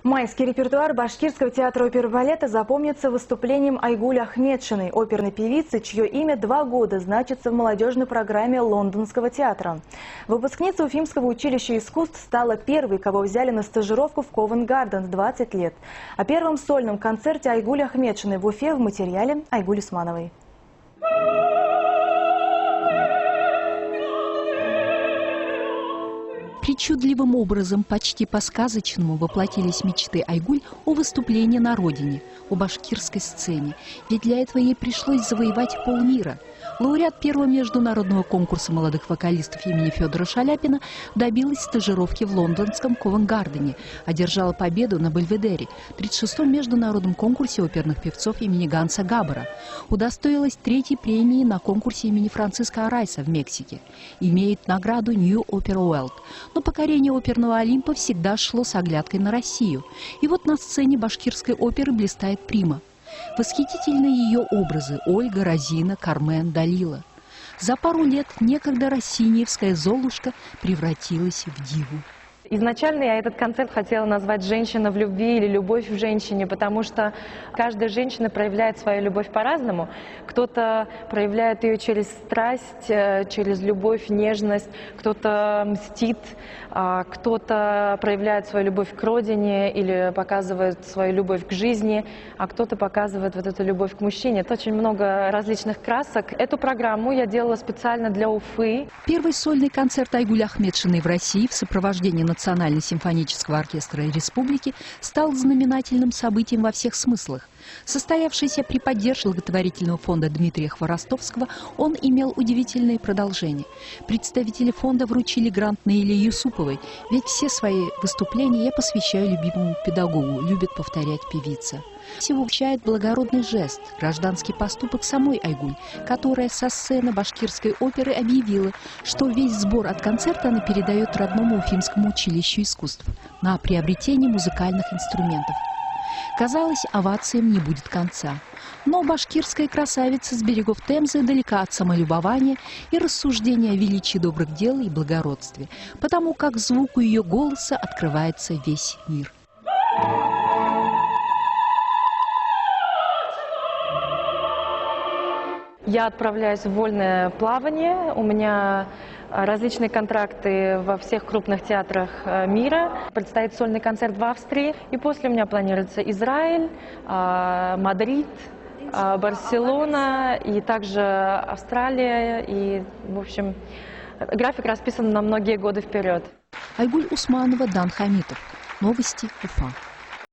Майский репертуар Башкирского театра оперы и балета запомнится выступлением Айгуль Ахметшиной, оперной певицы, чье имя 2 года значится в молодежной программе Лондонского театра. Выпускница Уфимского училища искусств стала первой, кого взяли на стажировку в Ковент-Гарден в 20 лет. О первом сольном концерте Айгуль Ахметшиной в Уфе в материале Айгуль Усмановой. Причудливым образом, почти по-сказочному, воплотились мечты Айгуль о выступлении на родине, о башкирской сцене. Ведь для этого ей пришлось завоевать полмира. Лауреат первого международного конкурса молодых вокалистов имени Федора Шаляпина добилась стажировки в лондонском Ковент-Гардене, одержала победу на Бельведере, 36-м международном конкурсе оперных певцов имени Ганса Габбера, удостоилась 3-й премии на конкурсе имени Франциско Арайса в Мексике, имеет награду New Opera World. Но покорение оперного Олимпа всегда шло с оглядкой на Россию. И вот на сцене башкирской оперы блистает Прима. Восхитительны ее образы – Ольга, Розина, Кармен, Далила. За пару лет некогда Россиниевская Золушка превратилась в диву. Изначально я этот концерт хотела назвать «Женщина в любви» или «Любовь в женщине», потому что каждая женщина проявляет свою любовь по-разному. Кто-то проявляет ее через страсть, через любовь, нежность, кто-то мстит, кто-то проявляет свою любовь к родине или показывает свою любовь к жизни, а кто-то показывает вот эту любовь к мужчине. Это очень много различных красок. Эту программу я делала специально для Уфы. Первый сольный концерт Айгуль Ахметшиной в России в сопровождении Национально-симфонического оркестра Республики стал знаменательным событием во всех смыслах. Состоявшийся при поддержке благотворительного фонда Дмитрия Хворостовского, он имел удивительное продолжение. Представители фонда вручили грант Наиле Юсуповой, ведь все свои выступления я посвящаю любимому педагогу, любит повторять певица. Всего вручает благородный жест, гражданский поступок самой Айгуль, которая со сцены башкирской оперы объявила, что весь сбор от концерта она передает родному Уфимскому училищу искусств на приобретение музыкальных инструментов. Казалось, овациям не будет конца. Но башкирская красавица с берегов Темзы далека от самолюбования и рассуждения о величии добрых дел и благородстве, потому как звуку ее голоса открывается весь мир. Я отправляюсь в вольное плавание. У меня различные контракты во всех крупных театрах мира. Предстоит сольный концерт в Австрии. И после у меня планируется Израиль, Мадрид, Барселона и также Австралия. И, в общем, график расписан на многие годы вперед. Айгуль Усманова, Дан Хамитов. Новости Уфа.